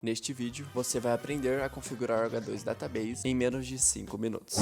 Neste vídeo, você vai aprender a configurar o H2 Database em menos de 5 minutos.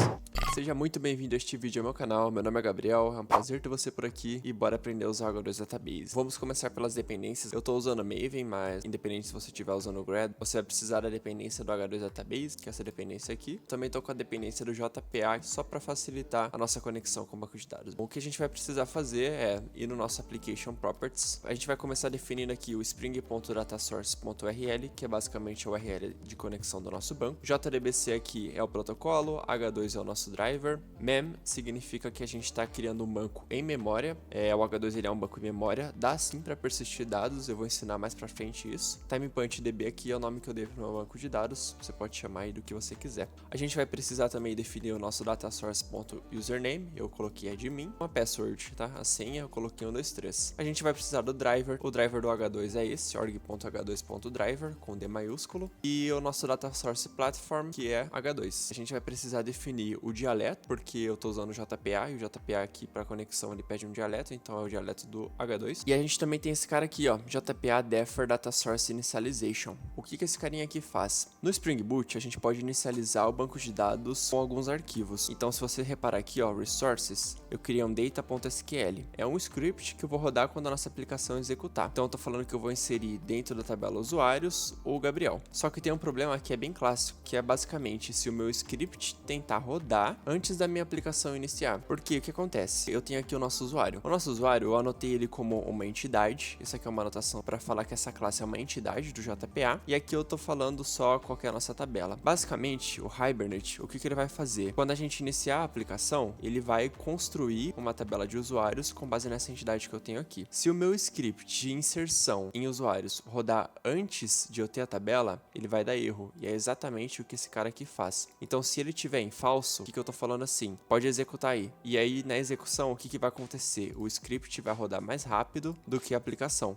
Seja muito bem-vindo a este vídeo ao meu canal, meu nome é Gabriel, é um prazer ter você por aqui e bora aprender a usar o H2 Database. Vamos começar pelas dependências. Eu estou usando Maven, mas independente se você estiver usando o Grad, você vai precisar da dependência do H2 Database, que é essa dependência aqui. Também estou com a dependência do JPA, só para facilitar a nossa conexão com o banco de dados. O que a gente vai precisar fazer é ir no nosso Application Properties. A gente vai começar definindo aqui o spring.datasource.url, que é basicamente a URL de conexão do nosso banco. JDBC aqui é o protocolo, H2 é o nosso driver. Mem significa que a gente está criando um banco em memória. O H2 ele é um banco em memória, dá sim para persistir dados, eu vou ensinar mais para frente isso. TimePunchdB aqui é o nome que eu dei para o meu banco de dados, você pode chamar aí do que você quiser. A gente vai precisar também definir o nosso datasource.username, eu coloquei admin, uma password, tá? A senha eu coloquei 123. A gente vai precisar do driver, o driver do H2 é esse, org.h2.driver, com D maiúsculo, e o nosso datasource platform, que é H2. A gente vai precisar definir o dialeto, porque eu estou usando o JPA, e o JPA aqui para conexão ele pede um dialeto, então é o dialeto do H2. E a gente também tem esse cara aqui, ó, JPA Defer Data Source Initialization. O que esse carinha aqui faz? No Spring Boot, a gente pode inicializar o banco de dados com alguns arquivos. Então, se você reparar aqui, ó, Resources, eu criei um data.sql. É um script que eu vou rodar quando a nossa aplicação executar. Então, eu tô falando que eu vou inserir dentro da tabela usuários o Gabriel. Só que tem um problema que é bem clássico, que é basicamente se o meu script tentar rodar antes da minha aplicação iniciar. Porque o que acontece? Eu tenho aqui o nosso usuário. O nosso usuário, eu anotei ele como uma entidade. Isso aqui é uma anotação para falar que essa classe é uma entidade do JPA. E aqui eu tô falando só qual que é a nossa tabela. Basicamente, o Hibernate, o que ele vai fazer? Quando a gente iniciar a aplicação, ele vai construir uma tabela de usuários com base nessa entidade que eu tenho aqui. Se o meu script de inserção em usuários rodar antes de eu ter a tabela, ele vai dar erro. E é exatamente o que esse cara aqui faz. Então, se ele tiver em falso, o que eu tô falando assim? Pode executar aí. E aí, na execução, o que vai acontecer? O script vai rodar mais rápido do que a aplicação.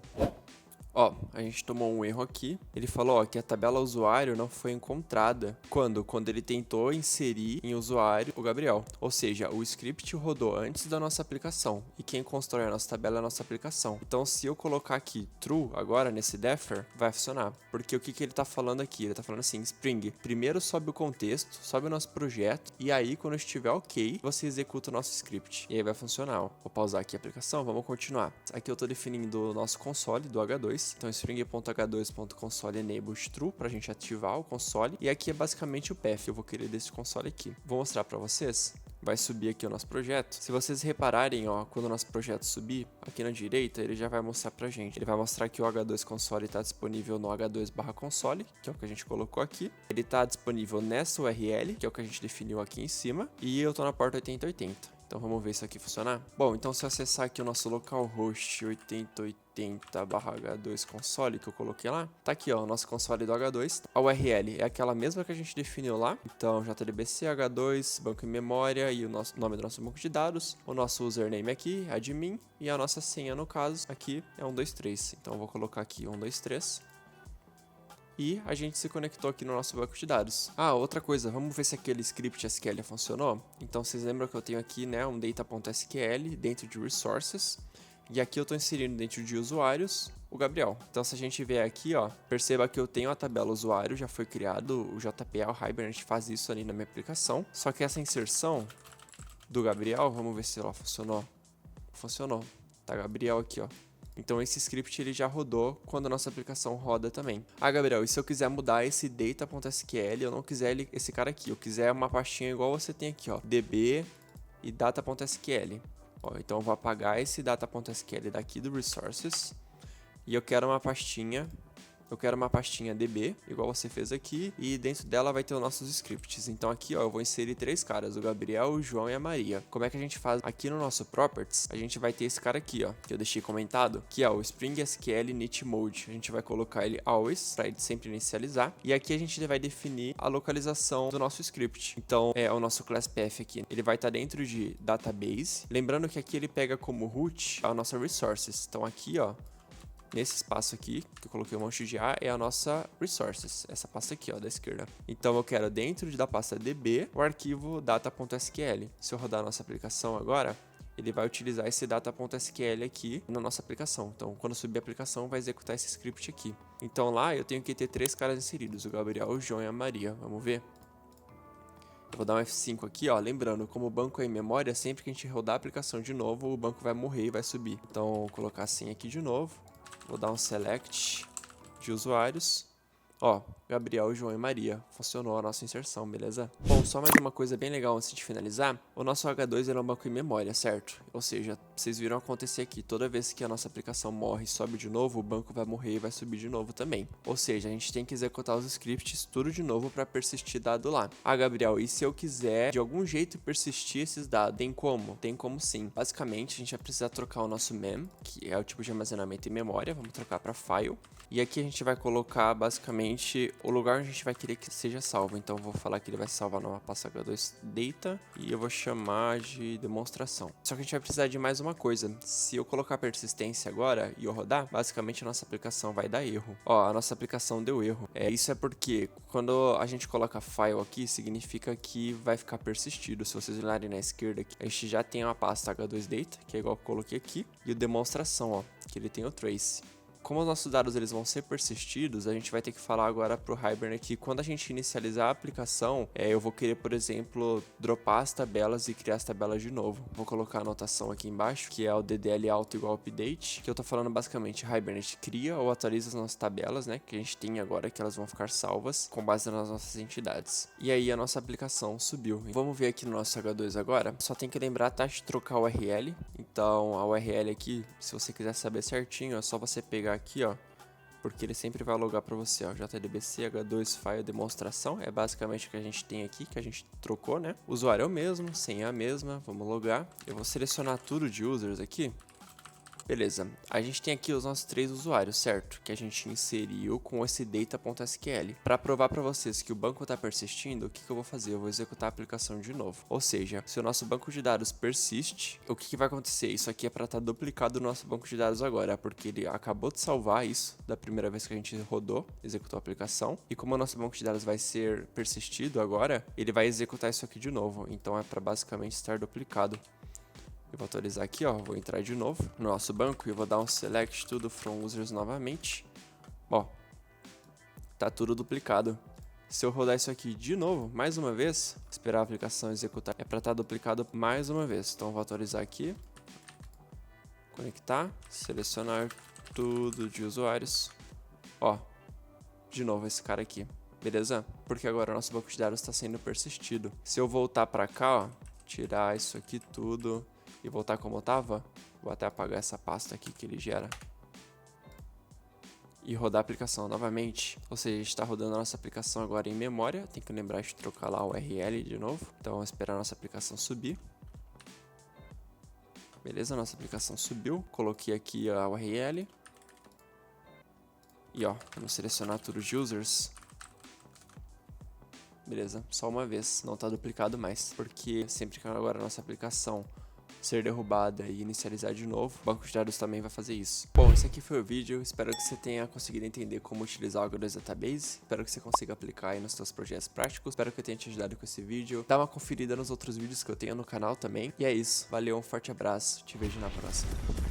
Ó, a gente tomou um erro aqui. Ele falou, ó, que a tabela usuário não foi encontrada. Quando ele tentou inserir em usuário o Gabriel. Ou seja, o script rodou antes da nossa aplicação. E quem constrói a nossa tabela é a nossa aplicação. Então, se eu colocar aqui true agora nesse defer, vai funcionar. Porque o que ele tá falando aqui? Ele tá falando assim, Spring, primeiro sobe o contexto, sobe o nosso projeto. E aí, quando estiver ok, você executa o nosso script. E aí vai funcionar, ó. Vou pausar aqui a aplicação, vamos continuar. Aqui eu tô definindo o nosso console do H2. Então, spring.h2.console enables true para a gente ativar o console. E aqui é basicamente o path. Eu vou querer desse console aqui. Vou mostrar para vocês. Vai subir aqui o nosso projeto. Se vocês repararem, ó, quando o nosso projeto subir, aqui na direita, ele já vai mostrar pra gente. Ele vai mostrar que o H2 console está disponível no H2/console, que é o que a gente colocou aqui. Ele está disponível nessa URL, que é o que a gente definiu aqui em cima. E eu tô na porta 8080. Então vamos ver isso aqui funcionar. Bom, então se eu acessar aqui o nosso localhost 8080/H2 console que eu coloquei lá, tá aqui, ó, o nosso console do H2. A URL é aquela mesma que a gente definiu lá. Então JDBC H2, banco em memória e o nome do nosso banco de dados. O nosso username aqui, admin, e a nossa senha no caso aqui é 123. Então eu vou colocar aqui 123. E a gente se conectou aqui no nosso banco de dados. Ah, outra coisa, vamos ver se aquele script SQL funcionou. Então vocês lembram que eu tenho aqui, né, um data.sql dentro de resources. E aqui eu estou inserindo dentro de usuários o Gabriel. Então se a gente vier aqui, ó, perceba que eu tenho a tabela usuário, já foi criado, o JPA, o Hibernate faz isso ali na minha aplicação. Só que essa inserção do Gabriel, vamos ver se ela funcionou. Funcionou. Tá, Gabriel aqui, ó. Então esse script ele já rodou quando a nossa aplicação roda também. Ah, Gabriel, e se eu quiser mudar esse data.sql, eu não quiser esse cara aqui, eu quiser uma pastinha igual você tem aqui, ó, db e data.sql. Ó, então eu vou apagar esse data.sql daqui do resources e eu quero uma pastinha db, igual você fez aqui, e dentro dela vai ter os nossos scripts. Então aqui, ó, eu vou inserir 3 caras, o Gabriel, o João e a Maria. Como é que a gente faz? Aqui no nosso properties, a gente vai ter esse cara aqui, ó, que eu deixei comentado, que é o Spring SQL Init Mode. A gente vai colocar ele always, para ele sempre inicializar. E aqui a gente vai definir a localização do nosso script. Então, é o nosso class path aqui. Ele vai estar dentro de database. Lembrando que aqui ele pega como root a nossa resources. Então aqui, ó, nesse espaço aqui, que eu coloquei um monte de A, é a nossa resources, essa pasta aqui, ó, da esquerda. Então eu quero dentro da pasta db o arquivo data.sql. Se eu rodar a nossa aplicação agora, ele vai utilizar esse data.sql aqui na nossa aplicação. Então, quando subir a aplicação, vai executar esse script aqui. Então lá eu tenho que ter 3 caras inseridos, o Gabriel, o João e a Maria. Vamos ver? Eu vou dar um F5 aqui, ó. Lembrando, como o banco é em memória, sempre que a gente rodar a aplicação de novo, o banco vai morrer e vai subir. Então, vou colocar assim aqui de novo. Vou dar um Select de usuários. Ó, Gabriel, João e Maria. Funcionou a nossa inserção, beleza? Bom, só mais uma coisa bem legal antes de finalizar. O nosso H2 ele é um banco em memória, certo? Ou seja, vocês viram acontecer aqui. Toda vez que a nossa aplicação morre e sobe de novo, o banco vai morrer e vai subir de novo também. Ou seja, a gente tem que executar os scripts tudo de novo para persistir dado lá. Ah, Gabriel, e se eu quiser de algum jeito persistir esses dados? Tem como? Tem como sim. Basicamente, a gente vai precisar trocar o nosso mem, que é o tipo de armazenamento em memória. Vamos trocar para file. E aqui a gente vai colocar basicamente o lugar onde a gente vai querer que seja salvo. Então eu vou falar que ele vai salvar numa pasta H2 Data e eu vou chamar de demonstração. Só que a gente vai precisar de mais uma coisa. Se eu colocar persistência agora e eu rodar, basicamente a nossa aplicação vai dar erro. Ó, a nossa aplicação deu erro. Isso é porque quando a gente coloca file aqui, significa que vai ficar persistido. Se vocês olharem na esquerda aqui, a gente já tem uma pasta H2 Data, que é igual que eu coloquei aqui, e o demonstração, ó, que ele tem o trace. Como os nossos dados eles vão ser persistidos, a gente vai ter que falar agora pro Hibernate que quando a gente inicializar a aplicação, eu vou querer, por exemplo, dropar as tabelas e criar as tabelas de novo. Vou colocar a anotação aqui embaixo, que é o DDL alto igual update, que eu tô falando basicamente, Hibernate cria ou atualiza as nossas tabelas, né, que a gente tem agora, que elas vão ficar salvas com base nas nossas entidades. E aí a nossa aplicação subiu. Vamos ver aqui no nosso H2 agora. Só tem que lembrar, tá, de trocar o URL. Então a URL aqui, se você quiser saber certinho, é só você pegar aqui, ó, porque ele sempre vai logar para você, ó, JDBC H2 File demonstração, é basicamente o que a gente tem aqui, que a gente trocou, né? O usuário é o mesmo, senha é a mesma, vamos logar. Eu vou selecionar tudo de users aqui. Beleza, a gente tem aqui os nossos 3 usuários, certo? Que a gente inseriu com esse data.sql. Para provar para vocês que o banco está persistindo, o que eu vou fazer? Eu vou executar a aplicação de novo. Ou seja, se o nosso banco de dados persiste, o que vai acontecer? Isso aqui é para estar duplicado no nosso banco de dados agora, porque ele acabou de salvar isso da primeira vez que a gente rodou, executou a aplicação. E como o nosso banco de dados vai ser persistido agora, ele vai executar isso aqui de novo. Então é para basicamente estar duplicado. Eu vou atualizar aqui, ó, vou entrar de novo no nosso banco e vou dar um select tudo from users novamente. Ó, tá tudo duplicado. Se eu rodar isso aqui de novo, mais uma vez, esperar a aplicação executar, é para estar duplicado mais uma vez. Então eu vou atualizar aqui, conectar, selecionar tudo de usuários. Ó, de novo esse cara aqui, beleza? Porque agora o nosso banco de dados está sendo persistido. Se eu voltar para cá, ó, tirar isso aqui tudo e voltar como eu tava, vou até apagar essa pasta aqui que ele gera e rodar a aplicação novamente. Ou seja, a gente está rodando a nossa aplicação agora em memória. Tem que lembrar de trocar lá o URL de novo. Então vamos esperar a nossa aplicação subir. Beleza, nossa aplicação subiu. Coloquei aqui a URL e ó, vamos selecionar tudo de users. Beleza, só uma vez, não está duplicado mais, porque sempre que agora a nossa aplicação ser derrubada e inicializar de novo, o banco de dados também vai fazer isso. Bom, esse aqui foi o vídeo, espero que você tenha conseguido entender como utilizar o H2 Database, espero que você consiga aplicar aí nos seus projetos práticos, espero que eu tenha te ajudado com esse vídeo, dá uma conferida nos outros vídeos que eu tenho no canal também, e é isso, valeu, um forte abraço, te vejo na próxima.